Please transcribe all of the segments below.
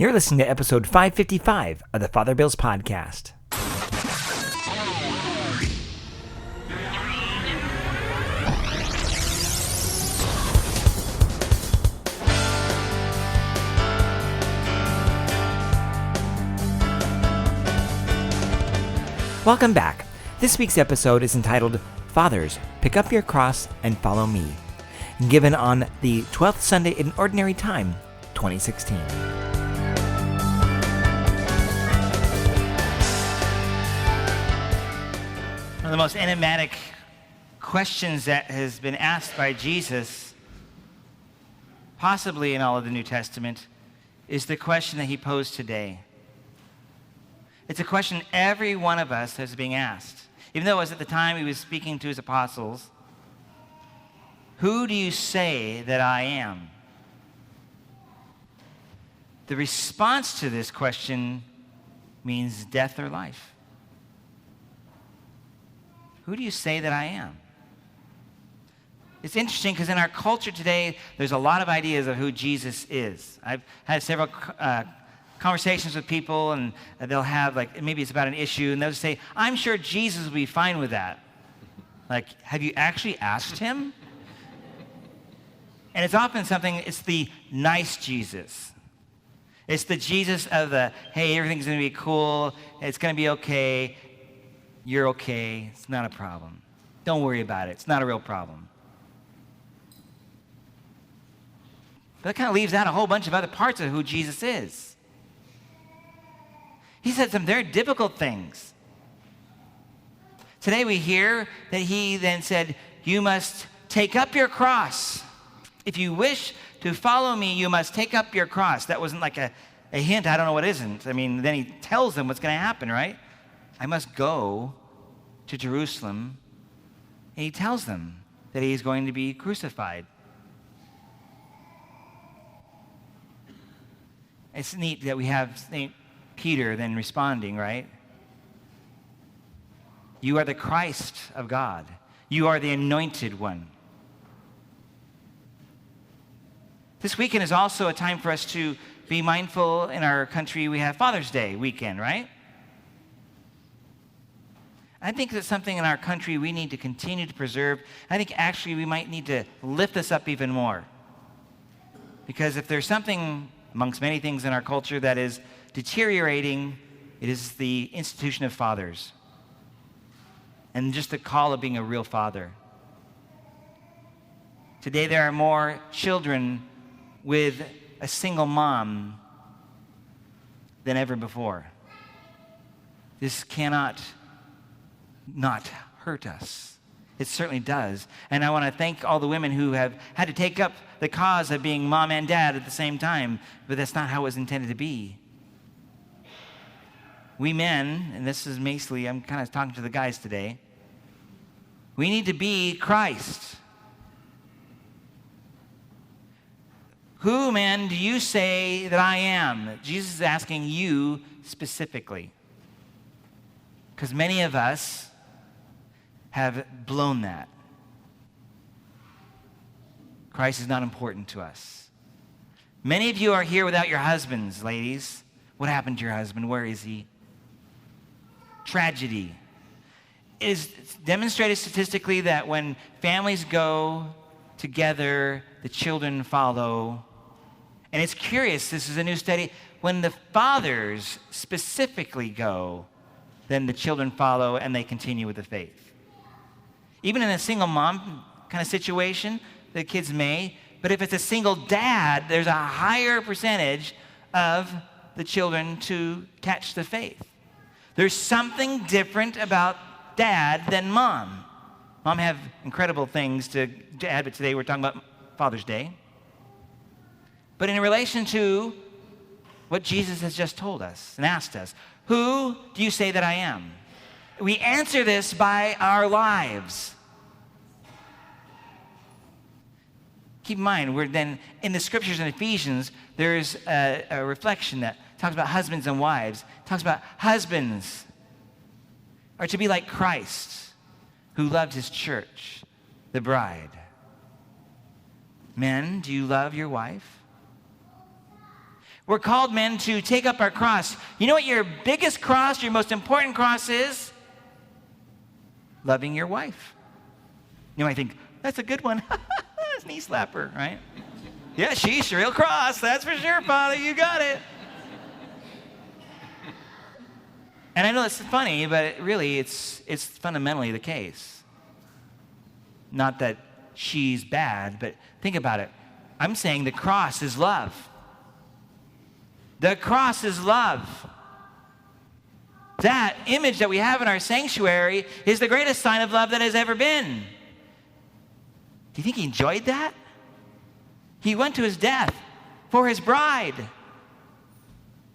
You're listening to episode 555 of the Father Bills Podcast. Welcome back. This week's episode is entitled, Fathers, Pick Up Your Cross and Follow Me, given on the 12th Sunday in Ordinary Time, 2016. One of the most enigmatic questions that has been asked by Jesus, possibly in all of the New Testament, is the question that he posed today. It's a question every one of us is being asked. Even though it was at the time he was speaking to his apostles, who do you say that I am? The response to this question means death or life. Who do you say that I am? It's interesting because in our culture today, there's a lot of ideas of who Jesus is. I've had several conversations with people, and they'll have, like, maybe it's about an issue, and they'll say, I'm sure Jesus will be fine with that. Like, have you actually asked him? And it's often something, it's the nice Jesus. It's the Jesus of the, hey, everything's going to be cool, it's going to be okay, you're okay, it's not a problem. Don't worry about it, it's not a real problem. But that kind of leaves out a whole bunch of other parts of who Jesus is. He said some very difficult things. Today we hear that he then said, you must take up your cross. If you wish to follow me, you must take up your cross. That wasn't like a hint, I don't know what isn't. I mean, then he tells them what's going to happen, right? I must go to Jerusalem. And he tells them that he's going to be crucified. It's neat that we have St. Peter then responding, right? You are the Christ of God. You are the anointed one. This weekend is also a time for us to be mindful. In our country, we have Father's Day weekend, right? I think that's something in our country we need to continue to preserve. I think actually we might need to lift this up even more. Because if there's something amongst many things in our culture that is deteriorating, it is the institution of fathers. And just the call of being a real father. Today there are more children with a single mom than ever before. This cannot not hurt us. It certainly does. And I want to thank all the women who have had to take up the cause of being mom and dad at the same time, but that's not how it was intended to be. We men, and this is basically, I'm kind of talking to the guys today, we need to be Christ. Who, men, do you say that I am? Jesus is asking you specifically. Because many of us have blown that. Christ is not important to us. Many of you are here without your husbands, ladies. What happened to your husband? Where is he? Tragedy. It is demonstrated statistically that when families go together, the children follow. And it's curious, this is a new study, when the fathers specifically go, then the children follow and they continue with the faith. Even in a single mom kind of situation, the kids may, but if it's a single dad, there's a higher percentage of the children to catch the faith. There's something different about dad than mom. Mom have incredible things to add, but today we're talking about Father's Day. But in relation to what Jesus has just told us and asked us, who do you say that I am? We answer this by our lives. Keep in mind, we're then in the scriptures in Ephesians, there's a reflection that talks about husbands and wives. It talks about husbands are to be like Christ, who loved his church, the bride. Men, do you love your wife? We're called, men, to take up our cross. You know what your biggest cross, your most important cross is? Loving your wife. You might think, that's a good one. That's a knee slapper, right? Yeah, she's a real cross. That's for sure, Father. You got it. And I know it's funny, but it's fundamentally the case. Not that she's bad, but think about it. I'm saying the cross is love. The cross is love. That image that we have in our sanctuary is the greatest sign of love that has ever been. Do you think he enjoyed that? He went to his death for his bride.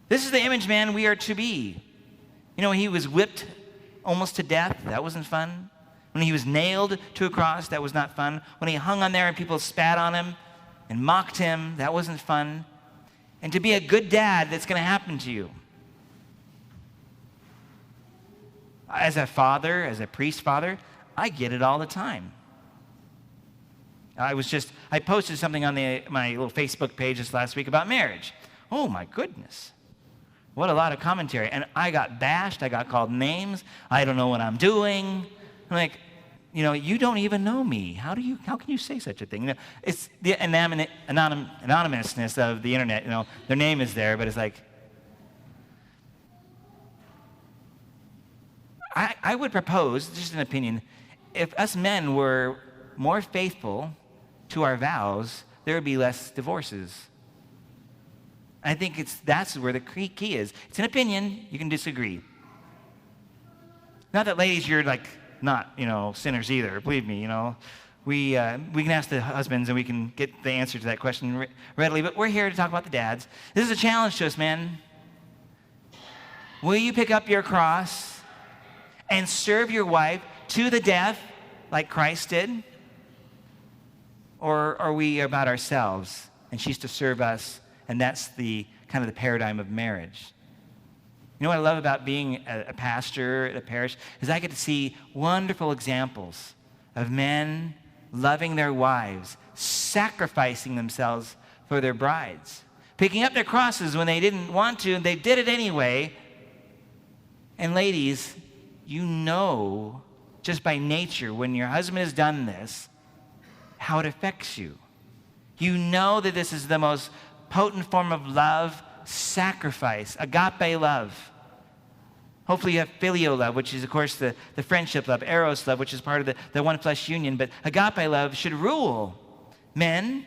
This is the image, man, we are to be. You know, when he was whipped almost to death, that wasn't fun. When he was nailed to a cross, that was not fun. When he hung on there and people spat on him and mocked him, that wasn't fun. And to be a good dad, that's going to happen to you. As a father, as a priest father, I get it all the time. I posted something on my little Facebook page this last week about marriage. Oh my goodness. What a lot of commentary. And I got bashed, I got called names, I don't know what I'm doing. I'm like, you don't even know me. How can you say such a thing? It's the anonymousness of the internet. Their name is there, but it's like, I would propose, just an opinion, if us men were more faithful to our vows, there would be less divorces. I think that's where the key is. It's an opinion. You can disagree. Not that, ladies, you're like not sinners either. Believe me. We can ask the husbands and we can get the answer to that question readily. But we're here to talk about the dads. This is a challenge to us, man. Will you pick up your cross and serve your wife to the death like Christ did? Or are we about ourselves and she's to serve us, and that's the kind of the paradigm of marriage? You know what I love about being a pastor at a parish is I get to see wonderful examples of men loving their wives, sacrificing themselves for their brides, picking up their crosses when they didn't want to, and they did it anyway. And ladies, just by nature, when your husband has done this, how it affects you. You know that this is the most potent form of love, sacrifice, agape love. Hopefully you have filial love, which is, of course, the friendship love, eros love, which is part of the one flesh union. But agape love should rule men.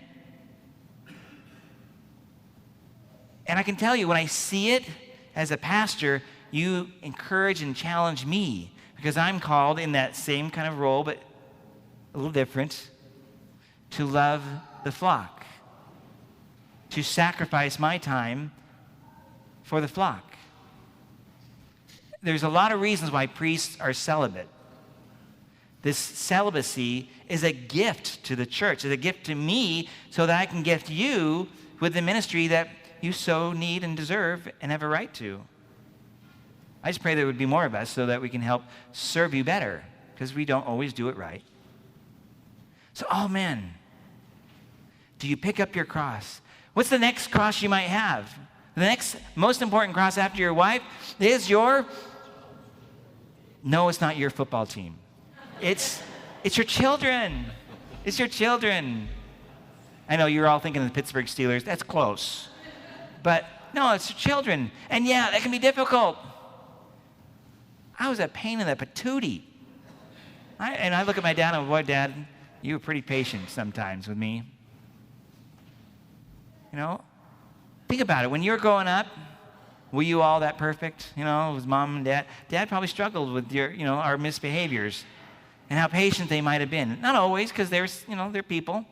And I can tell you, when I see it as a pastor, you encourage and challenge me, because I'm called in that same kind of role, but a little different, to love the flock, to sacrifice my time for the flock. There's a lot of reasons why priests are celibate. This celibacy is a gift to the church. It's a gift to me so that I can gift you with the ministry that you so need and deserve and have a right to. I just pray there would be more of us so that we can help serve you better, because we don't always do it right. So, men, do you pick up your cross? What's the next cross you might have? The next most important cross after your wife is no, it's not your football team. It's your children. It's your children. I know you're all thinking of the Pittsburgh Steelers. That's close. But no, it's your children. And yeah, that can be difficult. I was a pain in the patootie. I look at my dad and, boy, Dad, you were pretty patient sometimes with me. Think about it. When you were growing up, were you all that perfect? It was mom and dad. Dad probably struggled with our misbehaviors and how patient they might have been. Not always, because they're people.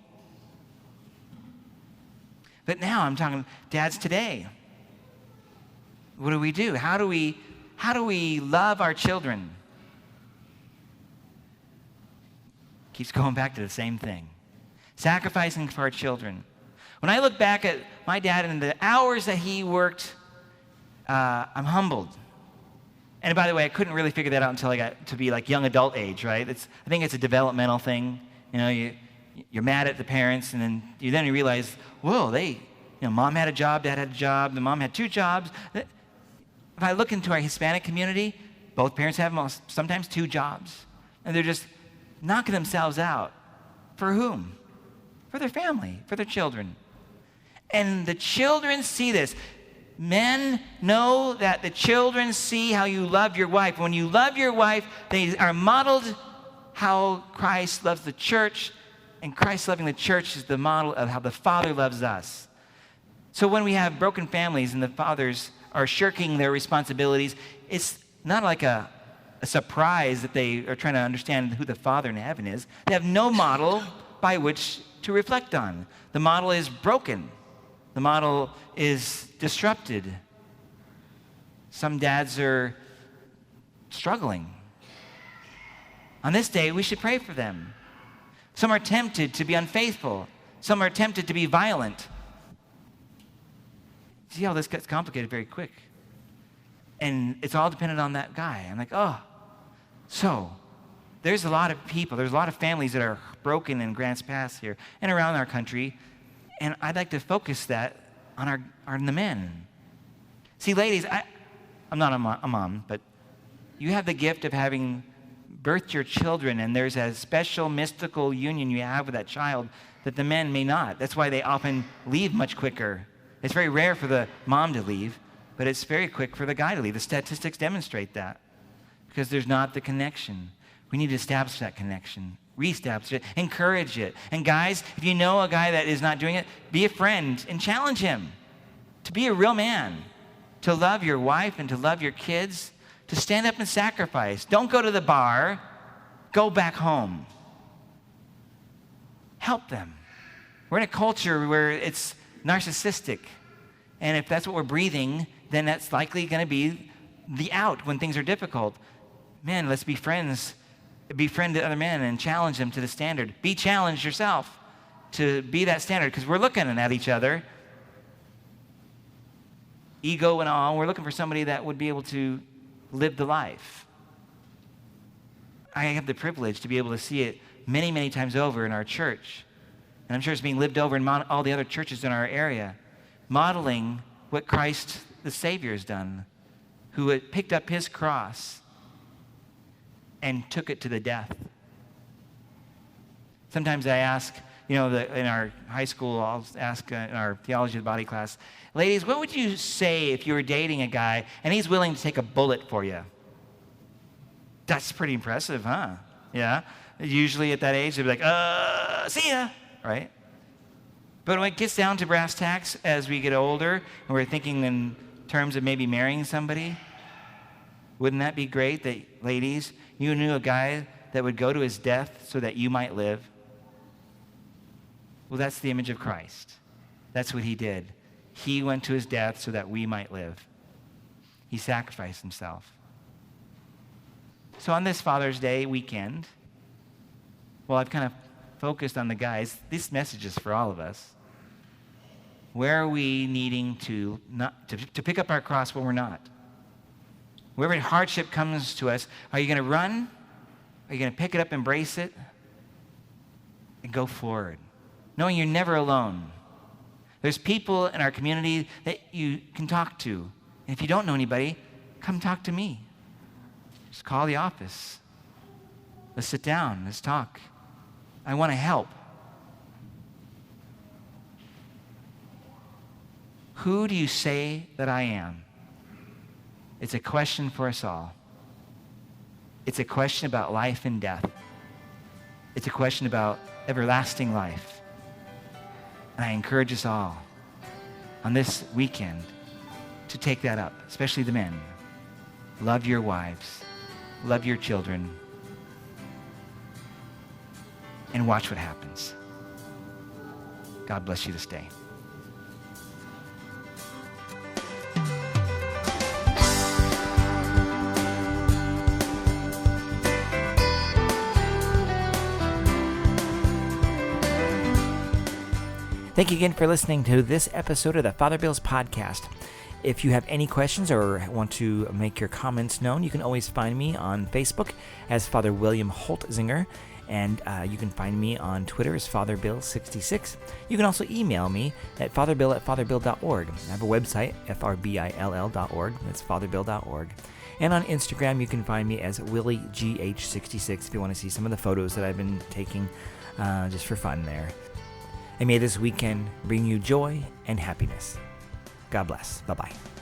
But now I'm talking dads today. What do we do? How do we love our children? Keeps going back to the same thing. Sacrificing for our children. When I look back at my dad and the hours that he worked, I'm humbled. And by the way, I couldn't really figure that out until I got to be like young adult age, right? I think it's a developmental thing. You're mad at the parents, and then you realize, whoa, they Mom had a job, dad had a job, the mom had 2 jobs. If I look into our Hispanic community, both parents have sometimes 2 jobs. And they're just knocking themselves out. For whom? For their family, for their children. And the children see this. Men know that the children see how you love your wife. When you love your wife, they are modeled how Christ loves the church, and Christ loving the church is the model of how the Father loves us. So when we have broken families and the fathers are shirking their responsibilities, it's not like a surprise that they are trying to understand who the Father in heaven is. They have no model by which to reflect on. The model is broken. The model is disrupted. Some dads are struggling. On this day, we should pray for them. Some are tempted to be unfaithful. Some are tempted to be violent. See how this gets complicated very quick. And it's all dependent on that guy. I'm like, so there's a lot of people, there's a lot of families that are broken in Grants Pass here and around our country. And I'd like to focus that on the men. See, ladies, I'm not a mom, but you have the gift of having birthed your children, and there's a special mystical union you have with that child that the men may not. That's why they often leave much quicker. It's very rare for the mom to leave, but it's very quick for the guy to leave. The statistics demonstrate that because there's not the connection. We need to establish that connection, reestablish it, encourage it. And guys, if you know a guy that is not doing it, be a friend and challenge him to be a real man, to love your wife and to love your kids, to stand up and sacrifice. Don't go to the bar. Go back home. Help them. We're in a culture where it's narcissistic. And if that's what we're breathing, then that's likely going to be the out when things are difficult. Man, let's be friends. Befriend other men and challenge them to the standard. Be challenged yourself to be that standard, because we're looking at each other. Ego and all, we're looking for somebody that would be able to live the life. I have the privilege to be able to see it many, many times over in our church. And I'm sure it's being lived over in all the other churches in our area, modeling what Christ the Savior has done, who had picked up his cross and took it to the death. Sometimes I ask, in our high school, I'll ask in our theology of the body class, ladies, what would you say if you were dating a guy and he's willing to take a bullet for you? That's pretty impressive, huh? Yeah. Usually at that age, they'd be like, see ya, right? But when it gets down to brass tacks, as we get older, and we're thinking in terms of maybe marrying somebody, wouldn't that be great that, ladies, you knew a guy that would go to his death so that you might live? Well, that's the image of Christ. That's what he did. He went to his death so that we might live. He sacrificed himself. So on this Father's Day weekend, well, I've kind of focused on the guys. This message is for all of us. Where are we needing to pick up our cross when we're not? Wherever hardship comes to us, are you going to run? Are you going to pick it up, embrace it, and go forward? Knowing you're never alone. There's people in our community that you can talk to. And if you don't know anybody, come talk to me. Just call the office. Let's sit down. Let's talk. I want to help. Who do you say that I am? It's a question for us all. It's a question about life and death. It's a question about everlasting life. And I encourage us all on this weekend to take that up, especially the men. Love your wives. Love your children. And watch what happens. God bless you this day. Thank you again for listening to this episode of the Father Bills Podcast. If you have any questions or want to make your comments known, you can always find me on Facebook as Father William Holtzinger. And you can find me on Twitter as FatherBill66. You can also email me at fatherbill@fatherbill.org. I have a website, FRBILL.org. That's fatherbill.org. And on Instagram, you can find me as WillieGH66 if you want to see some of the photos that I've been taking just for fun there. And may this weekend bring you joy and happiness. God bless. Bye-bye.